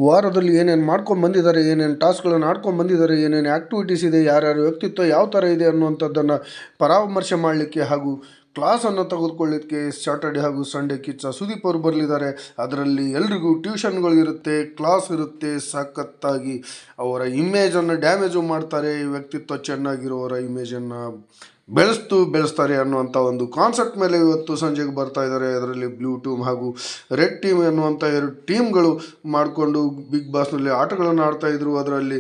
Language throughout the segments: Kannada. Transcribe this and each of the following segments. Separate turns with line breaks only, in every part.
ವಾರದಲ್ಲಿ ಏನೇನು ಮಾಡ್ಕೊಂಡು ಬಂದಿದ್ದಾರೆ, ಏನೇನು ಟಾಸ್ಕ್ಗಳನ್ನು ಆಡ್ಕೊಂಡು ಬಂದಿದ್ದಾರೆ, ಏನೇನು ಆ್ಯಕ್ಟಿವಿಟೀಸ್ ಇದೆ, ಯಾರ್ಯಾರ ವ್ಯಕ್ತಿತ್ವ ಯಾವ ಥರ ಇದೆ ಅನ್ನುವಂಥದ್ದನ್ನು ಪರಾಮರ್ಶೆ ಮಾಡಲಿಕ್ಕೆ ಹಾಗೂ ಕ್ಲಾಸನ್ನು ತೆಗೆದುಕೊಳ್ಳಿಕ್ಕೆ ಸ್ಯಾಟರ್ಡೆ ಹಾಗೂ ಸಂಡೇ ಕಿಚ್ಚ ಸುದೀಪ್ ಅವರು ಬರಲಿದ್ದಾರೆ. ಅದರಲ್ಲಿ ಎಲ್ರಿಗೂ ಟ್ಯೂಷನ್ಗಳು ಇರುತ್ತೆ, ಕ್ಲಾಸ್ ಇರುತ್ತೆ. ಸಖತ್ತಾಗಿ ಅವರ ಇಮೇಜನ್ನು ಡ್ಯಾಮೇಜು ಮಾಡ್ತಾರೆ. ವ್ಯಕ್ತಿತ್ವ ಚೆನ್ನಾಗಿರೋರ ಇಮೇಜನ್ನು ಬೆಳೆಸ್ತಾರೆ ಅನ್ನುವಂಥ ಒಂದು ಕಾನ್ಸೆಪ್ಟ್ ಮೇಲೆ ಇವತ್ತು ಸಂಜೆಗೆ ಬರ್ತಾ ಇದ್ದಾರೆ. ಅದರಲ್ಲಿ ಬ್ಲೂ ಟೀಮ್ ಹಾಗೂ ರೆಡ್ ಟೀಮ್ ಎನ್ನುವಂಥ ಎರಡು ಟೀಮ್ಗಳು ಮಾಡಿಕೊಂಡು ಬಿಗ್ ಬಾಸ್ನಲ್ಲಿ ಆಟಗಳನ್ನು ಆಡ್ತಾಯಿದ್ರು. ಅದರಲ್ಲಿ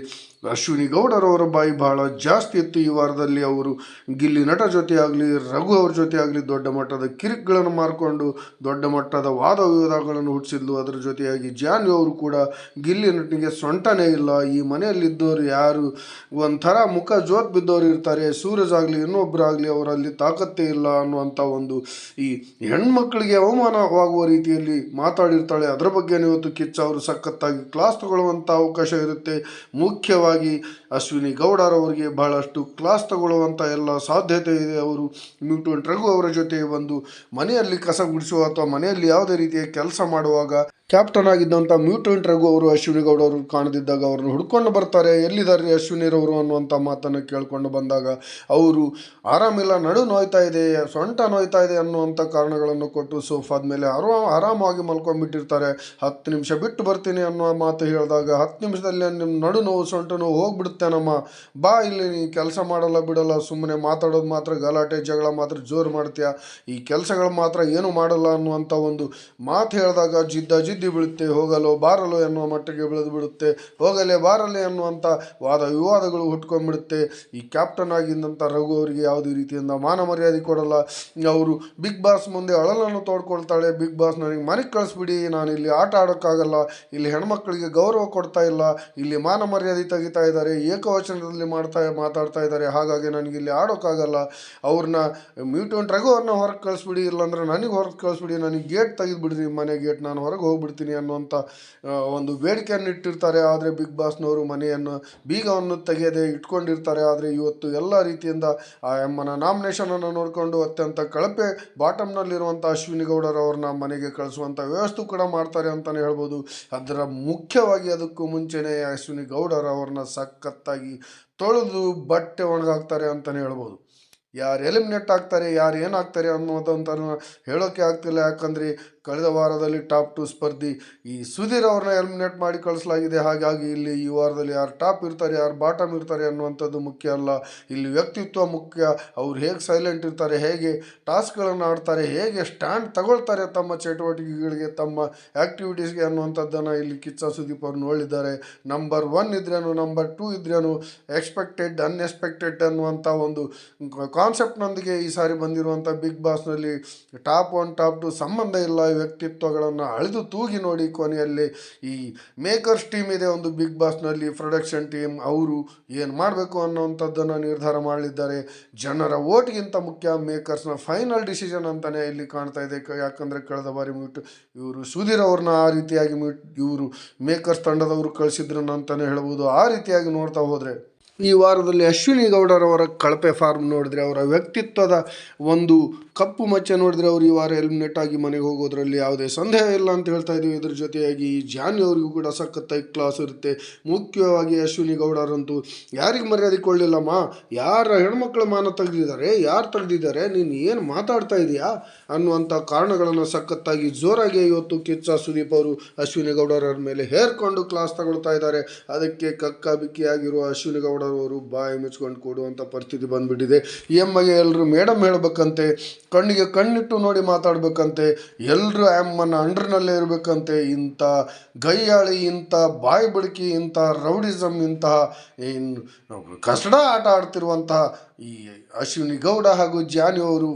ಅಶ್ವಿನಿ ಗೌಡರವರ ಬಾಯಿ ಬಹಳ ಜಾಸ್ತಿ ಇತ್ತು ಈ ವಾರದಲ್ಲಿ. ಅವರು ಗಿಲ್ಲಿ ನಟ ಜೊತೆ ಆಗಲಿ, ರಘು ಅವ್ರ ಜೊತೆ ಆಗಲಿ ದೊಡ್ಡ ಮಟ್ಟದ ಕಿರಿಕ್ಗಳನ್ನು ಮಾರಿಕೊಂಡು ದೊಡ್ಡ ಮಟ್ಟದ ವಾದ ವಿವಾದಗಳನ್ನು ಹುಟ್ಟಿಸಿದ್ಲು. ಅದರ ಜೊತೆಯಾಗಿ ಜಾನ್ವಿ ಅವರು ಕೂಡ ಗಿಲ್ಲಿ ನಟನಿಗೆ ಸೊಂಟನೇ ಇಲ್ಲ, ಈ ಮನೆಯಲ್ಲಿದ್ದವರು ಯಾರು ಒಂಥರ ಮುಖ ಜೋತ್ ಬಿದ್ದವರು ಇರ್ತಾರೆ, ಸೂರಜ್ ಆಗಲಿ ಇನ್ನೊಬ್ಬರಾಗಲಿ ಅವರಲ್ಲಿ ತಾಕತ್ತೇ ಇಲ್ಲ ಅನ್ನುವಂಥ ಒಂದು ಈ ಹೆಣ್ಮಕ್ಳಿಗೆ ಅವಮಾನವಾಗುವ ರೀತಿಯಲ್ಲಿ ಮಾತಾಡಿರ್ತಾಳೆ. ಅದರ ಬಗ್ಗೆ ಇವತ್ತು ಕಿಚ್ಚ ಅವರು ಸಖತ್ತಾಗಿ ಕ್ಲಾಸ್ ತಗೊಳ್ಳುವಂಥ ಅವಕಾಶ ಇರುತ್ತೆ. ಮುಖ್ಯವಾಗಿ ಅಶ್ವಿನಿ ಗೌಡರವರಿಗೆ ಬಹಳಷ್ಟು ಕ್ಲಾಸ್ ತಗೊಳ್ಳುವಂಥ ಎಲ್ಲ ಸಾಧ್ಯತೆ ಇದೆ. ಅವರು ಮ್ಯೂಟೆಂಟ್ ರಘು ಅವರ ಜೊತೆ ಒಂದು ಮನೆಯಲ್ಲಿ ಕಸ ಗುಡಿಸುವ ಅಥವಾ ಮನೆಯಲ್ಲಿ ಯಾವುದೇ ರೀತಿಯ ಕೆಲಸ ಮಾಡುವಾಗ ಕ್ಯಾಪ್ಟನ್ ಆಗಿದ್ದಂಥ ಮ್ಯೂಟೆಂಟ್ ರಘು ಅವರು ಅಶ್ವಿನಿ ಗೌಡ ಅವರು ಕಾಣದಿದ್ದಾಗ ಅವ್ರನ್ನ ಹುಡ್ಕೊಂಡು ಬರ್ತಾರೆ. ಎಲ್ಲಿದ್ದಾರೆ ಅಶ್ವಿನಿರವರು ಅನ್ನುವಂಥ ಮಾತನ್ನು ಕೇಳ್ಕೊಂಡು ಬಂದಾಗ ಅವರು ಆರಾಮಿಲ್ಲ, ನಡು ನೋಯ್ತಾ ಇದೆ, ಸೊಂಟ ನೋಯ್ತಾ ಇದೆ ಅನ್ನುವಂಥ ಕಾರಣಗಳನ್ನು ಕೊಟ್ಟು ಸೋಫಾದ ಮೇಲೆ ಆರಾಮಾಗಿ ಮಲ್ಕೊಂಡ್ಬಿಟ್ಟಿರ್ತಾರೆ. 10 ನಿಮಿಷ ಬಿಟ್ಟು ಬರ್ತೀನಿ ಅನ್ನೋ ಮಾತು ಹೇಳಿದಾಗ 10 ನಿಮಿಷದಲ್ಲಿ ನಿಮ್ಮ ನಡು ನೋವು ಸೊಂಟ ನೋವು ಹೋಗ್ಬಿಡುತ್ತೇನಮ್ಮ, ಬಾ ಇಲ್ಲಿ ನೀ ಕೆಲಸ ಮಾಡಲ್ಲ ಬಿಡಲ್ಲ, ಸುಮ್ಮನೆ ಮಾತಾಡೋದು ಮಾತ್ರ ಗಲಾಟೆ ಜಗಳ ಮಾತ್ರ ಜೋರು ಮಾಡ್ತೀಯ, ಈ ಕೆಲಸಗಳು ಮಾತ್ರ ಏನು ಮಾಡಲ್ಲ ಅನ್ನುವಂಥ ಒಂದು ಮಾತು ಹೇಳಿದಾಗ ಜಿದ್ದಿ ಬೀಳುತ್ತೆ. ಹೋಗಲು ಬಾರಲು ಎನ್ನುವ ಮಟ್ಟಿಗೆ ಬೆಳೆದು ಬಿಡುತ್ತೆ. ಹೋಗಲೇ ಬಾರಲೆ ಅನ್ನುವಂಥ ವಾದ ವಿವಾದಗಳು ಹುಟ್ಕೊಂಡ್ಬಿಡುತ್ತೆ. ಈ ಕ್ಯಾಪ್ಟನ್ ಆಗಿದ್ದಂಥ ರಘು ಅವರಿಗೆ ಯಾವುದೇ ರೀತಿಯಿಂದ ಮಾನ ಮರ್ಯಾದೆ ಕೊಡಲ್ಲ. ಅವರು ಬಿಗ್ ಬಾಸ್ ಮುಂದೆ ಅಳಲನ್ನು ತೋಡ್ಕೊಳ್ತಾಳೆ. ಬಿಗ್ ಬಾಸ್ ನನಗೆ ಮನೆಗೆ ಕಳಿಸ್ಬಿಡಿ, ನಾನು ಇಲ್ಲಿ ಆಟ ಆಡೋಕ್ಕಾಗಲ್ಲ, ಇಲ್ಲಿ ಹೆಣ್ಮಕ್ಳಿಗೆ ಗೌರವ ಕೊಡ್ತಾ ಇಲ್ಲ, ಇಲ್ಲಿ ಮಾನ ಮರ್ಯಾದೆ ತೆಗಿತಾ ಇದ್ದಾರೆ, ಏಕವಚನದಲ್ಲಿ ಮಾತಾಡ್ತಾ ಇದ್ದಾರೆ, ಹಾಗಾಗಿ ನನಗೆ ಇಲ್ಲಿ ಆಡೋಕ್ಕಾಗಲ್ಲ, ಅವ್ರನ್ನ ಮ್ಯೂಟೆಂಟ್ ರಘು ಅವ್ರನ್ನ ಹೊರಗೆ ಕಳಿಸ್ಬಿಡಿ, ಇಲ್ಲಾಂದ್ರೆ ನನಗೆ ಹೊರಗೆ ಕಳಿಸ್ಬಿಡಿ, ನನಗೆ ಗೇಟ್ ತೆಗೆದುಬಿಡ್ರಿ, ಮನೆ ಗೇಟ್, ನಾನು ಹೊರಗೆ ಹೋಗ್ಬಿಡ್ತೀನಿ ಅನ್ನುವಂಥ ಒಂದು ಬೇಡಿಕೆಯನ್ನು ಇಟ್ಟಿರ್ತಾರೆ. ಆದರೆ ಬಿಗ್ ಬಾಸ್ನವರು ಮನೆಯನ್ನು ಬೀಗವನ್ನು ತೆಗೆಯದೆ ಇಟ್ಕೊಂಡಿರ್ತಾರೆ. ಆದರೆ ಇವತ್ತು ಎಲ್ಲ ರೀತಿಯಿಂದ ಆ ಅಮ್ಮನ ನಾಮಿನೇಷನನ್ನು ನೋಡಿಕೊಂಡು ಅತ್ಯಂತ ಕಳಪೆ ಬಾಟಮ್ನಲ್ಲಿರುವಂಥ ಅಶ್ವಿನಿ ಗೌಡರವ್ರನ್ನ ಮನೆಗೆ ಕಳಿಸುವಂಥ ವ್ಯವಸ್ಥೆ ಕೂಡ ಮಾಡ್ತಾರೆ ಅಂತಲೇ ಹೇಳ್ಬೋದು. ಅದರ ಮುಖ್ಯವಾಗಿ ಅದಕ್ಕೂ ಮುಂಚೆನೇ ಅಶ್ವಿನಿ ಗೌಡರವ್ರನ್ನ ಸಖತ್ತಾಗಿ ತೊಳೆದು ಬಟ್ಟೆ ಒಣಗಾಕ್ತಾರೆ ಅಂತಲೇ ಹೇಳ್ಬೋದು. ಯಾರು ಎಲಿಮಿನೇಟ್ ಆಗ್ತಾರೆ, ಯಾರು ಏನಾಗ್ತಾರೆ ಅನ್ನೋದಂತ ಹೇಳೋಕ್ಕೆ ಆಗ್ತಿಲ್ಲ. ಯಾಕಂದರೆ ಕಳೆದ ವಾರದಲ್ಲಿ ಟಾಪ್ 2 ಸ್ಪರ್ಧಿ ಈ ಸುಧೀರ್ ಅವ್ರನ್ನ ಎಲಿಮಿನೇಟ್ ಮಾಡಿ ಕಳಿಸಲಾಗಿದೆ. ಹಾಗಾಗಿ ಇಲ್ಲಿ ಈ ವಾರದಲ್ಲಿ ಯಾರು ಟಾಪ್ ಇರ್ತಾರೆ, ಯಾರು ಬಾಟಮ್ ಇರ್ತಾರೆ ಅನ್ನುವಂಥದ್ದು ಮುಖ್ಯ ಅಲ್ಲ, ಇಲ್ಲಿ ವ್ಯಕ್ತಿತ್ವ ಮುಖ್ಯ. ಅವ್ರು ಹೇಗೆ ಸೈಲೆಂಟ್ ಇರ್ತಾರೆ, ಹೇಗೆ ಟಾಸ್ಕ್ಗಳನ್ನು ಆಡ್ತಾರೆ, ಹೇಗೆ ಸ್ಟ್ಯಾಂಡ್ ತಗೊಳ್ತಾರೆ ತಮ್ಮ ಚಟುವಟಿಕೆಗಳಿಗೆ, ತಮ್ಮ ಆ್ಯಕ್ಟಿವಿಟೀಸ್ಗೆ ಅನ್ನುವಂಥದ್ದನ್ನು ಇಲ್ಲಿ ಕಿಚ್ಚ ಸುದೀಪ್ ಅವರು ನೋಡಿದ್ದಾರೆ. ನಂಬರ್ 1 ಇದ್ರೇನು, ನಂಬರ್ 2 ಇದ್ರೇನು, ಎಕ್ಸ್ಪೆಕ್ಟೆಡ್ ಅನ್ಎಕ್ಸ್ಪೆಕ್ಟೆಡ್ ಅನ್ನುವಂಥ ಒಂದು ಕಾನ್ಸೆಪ್ಟ್ನೊಂದಿಗೆ ಈ ಸಾರಿ ಬಂದಿರುವಂಥ ಬಿಗ್ ಬಾಸ್ನಲ್ಲಿ ಟಾಪ್ 1 ಟಾಪ್ 2 ಸಂಬಂಧ ಇಲ್ಲ. ವ್ಯಕ್ತಿತ್ವಗಳನ್ನು ಅಳೆದು ತೂಗಿ ನೋಡಿ ಕೊನೆಯಲ್ಲಿ ಈ ಮೇಕರ್ಸ್ ಟೀಮ್ ಇದೆ ಒಂದು ಬಿಗ್ ಬಾಸ್ನಲ್ಲಿ, ಪ್ರೊಡಕ್ಷನ್ ಟೀಮ್, ಅವರು ಏನು ಮಾಡಬೇಕು ಅನ್ನೋವಂಥದ್ದನ್ನು ನಿರ್ಧಾರ ಮಾಡಲಿದ್ದಾರೆ. ಜನರ ಓಟ್ಗಿಂತ ಮುಖ್ಯ ಮೇಕರ್ಸ್ನ ಫೈನಲ್ ಡಿಸಿಷನ್ ಅಂತಲೇ ಇಲ್ಲಿ ಕಾಣ್ತಾ ಇದೆ. ಯಾಕಂದರೆ ಕಳೆದ ಬಾರಿ ಇವರು ಸುಧೀರ್ ಅವ್ರನ್ನ ಆ ರೀತಿಯಾಗಿ ಇವರು ಮೇಕರ್ಸ್ ತಂಡದವರು ಕಳಿಸಿದ್ರು ಅಂತಲೇ ಹೇಳ್ಬೋದು. ಆ ರೀತಿಯಾಗಿ ನೋಡ್ತಾ ಹೋದರೆ ಈ ವಾರದಲ್ಲಿ ಅಶ್ವಿನಿ ಗೌಡರವರ ಕಳಪೆ ಫಾರ್ಮ್ ನೋಡಿದ್ರೆ, ಅವರ ವ್ಯಕ್ತಿತ್ವದ ಒಂದು ಕಪ್ಪು ಮಚ್ಚೆ ನೋಡಿದ್ರೆ ಅವರು ಈ ವಾರ ಎಲಿಮಿನೇಟ್ ಆಗಿ ಮನೆಗೆ ಹೋಗೋದ್ರಲ್ಲಿ ಯಾವುದೇ ಸಂದೇಹ ಇಲ್ಲ ಅಂತ ಹೇಳ್ತಾ ಇದ್ದೀವಿ. ಇದ್ರ ಜೊತೆಯಾಗಿ ಜಾನ್ವಿ ಅವರಿಗೂ ಕೂಡ ಸಖತ್ತಾಗಿ ಕ್ಲಾಸ್ ಇರುತ್ತೆ. ಮುಖ್ಯವಾಗಿ ಅಶ್ವಿನಿ ಗೌಡರಂತೂ ಯಾರಿಗೆ ಮರ್ಯಾದೆ ಕೊಳ್ಳಿಲ್ಲಮ್ಮ, ಯಾರ ಹೆಣ್ಮಕ್ಳ ಮಾನ ತೆಗೆದಿದ್ದಾರೆ, ಯಾರು ತೆಗೆದಿದ್ದಾರೆ, ನೀನು ಏನು ಮಾತಾಡ್ತಾ ಇದೆಯಾ ಅನ್ನುವಂಥ ಕಾರಣಗಳನ್ನು ಸಖತ್ತಾಗಿ ಜೋರಾಗಿ ಇವತ್ತು ಕಿಚ್ಚ ಸುದೀಪ್ ಅವರು ಅಶ್ವಿನಿ ಗೌಡರ ಮೇಲೆ ಹೇರ್ಕೊಂಡು ಕ್ಲಾಸ್ ತಗೊಳ್ತಾ ಇದ್ದಾರೆ. ಅದಕ್ಕೆ ಕಕ್ಕ ಬಿಕ್ಕಿಯಾಗಿರುವ ಅಶ್ವಿನಿ ಗೌಡರವರು ಬಾಯಿ ಮುಚ್ಕೊಂಡು ಕೊಡುವಂಥ ಪರಿಸ್ಥಿತಿ ಬಂದುಬಿಟ್ಟಿದೆ. ಈ ಅಮ್ಮಗೆ ಎಲ್ಲರೂ ಮೇಡಮ್ ಹೇಳಬೇಕಂತೆ, ಕಣ್ಣಿಗೆ ಕಣ್ಣಿಟ್ಟು ನೋಡಿ ಮಾತಾಡಬೇಕಂತೆ, ಎಲ್ಲರೂ ಅಮ್ಮನ ಅಂಡ್ರನಲ್ಲೇ ಇರಬೇಕಂತೆ. ಇಂಥ ಗೈಯಾಳಿ, ಇಂಥ ಬಾಯಿ ಬಿಡುಕಿ, ಇಂಥ ರೌಡಿಸಮ್, ಇಂತಹ ಕಸಡ ಆಟ ಆಡ್ತಿರುವಂತಹ ಈ ಅಶ್ವಿನಿ ಗೌಡ ಹಾಗೂ ಜಾನ್ವಿ ಅವರು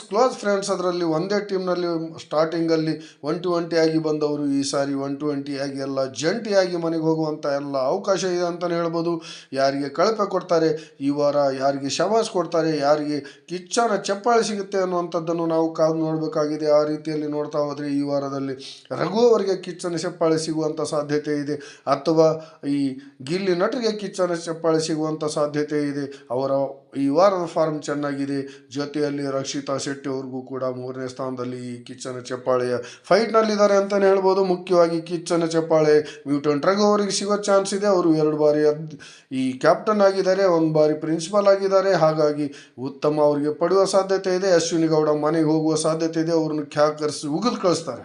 ಕ್ಲೋಸ್ ಫ್ರೆಂಡ್ಸ್. ಅದರಲ್ಲಿ ಒಂದೇ ಟೀಮ್ನಲ್ಲಿ ಸ್ಟಾರ್ಟಿಂಗಲ್ಲಿ 1-20 ಆಗಿ ಬಂದವರು ಈ ಸಾರಿ 1-20 ಆಗಿ ಎಲ್ಲ ಜಂಟಿಯಾಗಿ ಮನೆಗೆ ಹೋಗುವಂಥ ಎಲ್ಲ ಅವಕಾಶ ಇದೆ ಅಂತಲೇ ಹೇಳ್ಬೋದು. ಯಾರಿಗೆ ಕಳಪೆ ಕೊಡ್ತಾರೆ ಈ ವಾರ, ಯಾರಿಗೆ ಶಬಾಸ್ ಕೊಡ್ತಾರೆ, ಯಾರಿಗೆ ಕಿಚ್ಚನ ಚಪ್ಪಾಳೆ ಸಿಗುತ್ತೆ ಅನ್ನುವಂಥದ್ದನ್ನು ನಾವು ಕಾದು ನೋಡಬೇಕಾಗಿದೆ. ಆ ರೀತಿಯಲ್ಲಿ ನೋಡ್ತಾ ಹೋದರೆ ಈ ವಾರದಲ್ಲಿ ರಘು ಅವರಿಗೆ ಕಿಚ್ಚನ ಚಪ್ಪಾಳೆ ಸಿಗುವಂಥ ಸಾಧ್ಯತೆ ಇದೆ, ಅಥವಾ ಈ ಗಿಲ್ಲಿ ನಟರಿಗೆ ಕಿಚ್ಚನ ಚಪ್ಪಾಳೆ ಸಿಗುವಂಥ ಸಾಧ್ಯತೆ ಇದೆ. ಅವರ ಈ ವಾರದ ಫಾರ್ಮ್ ಚೆನ್ನಾಗಿದೆ. ಜೊತೆಯಲ್ಲಿ ರಕ್ಷಿತಾ ಶೆಟ್ಟಿ ಅವ್ರಿಗೂ ಕೂಡ 3ನೇ ಸ್ಥಾನದಲ್ಲಿ ಈ ಕಿಚ್ಚನ ಚಪ್ಪಾಳೆಯ ಫೈಟ್ನಲ್ಲಿದ್ದಾರೆ ಅಂತಲೇ ಹೇಳ್ಬೋದು. ಮುಖ್ಯವಾಗಿ ಕಿಚ್ಚನ ಚಪ್ಪಾಳೆ ಮ್ಯೂಟೆಂಟ್ ರಘು ಅವರಿಗೆ ಸಿಗೋ ಚಾನ್ಸ್ ಇದೆ. ಅವರು 2 ಬಾರಿ ಈ ಕ್ಯಾಪ್ಟನ್ ಆಗಿದ್ದಾರೆ, 1 ಬಾರಿ ಪ್ರಿನ್ಸಿಪಾಲ್ ಆಗಿದ್ದಾರೆ. ಹಾಗಾಗಿ ಉತ್ತಮ ಅವರಿಗೆ ಪಡೆಯುವ ಸಾಧ್ಯತೆ ಇದೆ. ಅಶ್ವಿನಿ ಗೌಡ ಮನೆಗೆ ಹೋಗುವ ಸಾಧ್ಯತೆ ಇದೆ. ಅವ್ರನ್ನ ಕ್ಯಾಕರ್ಸ್ ಉಗಿದು ಕಳಿಸ್ತಾರೆ.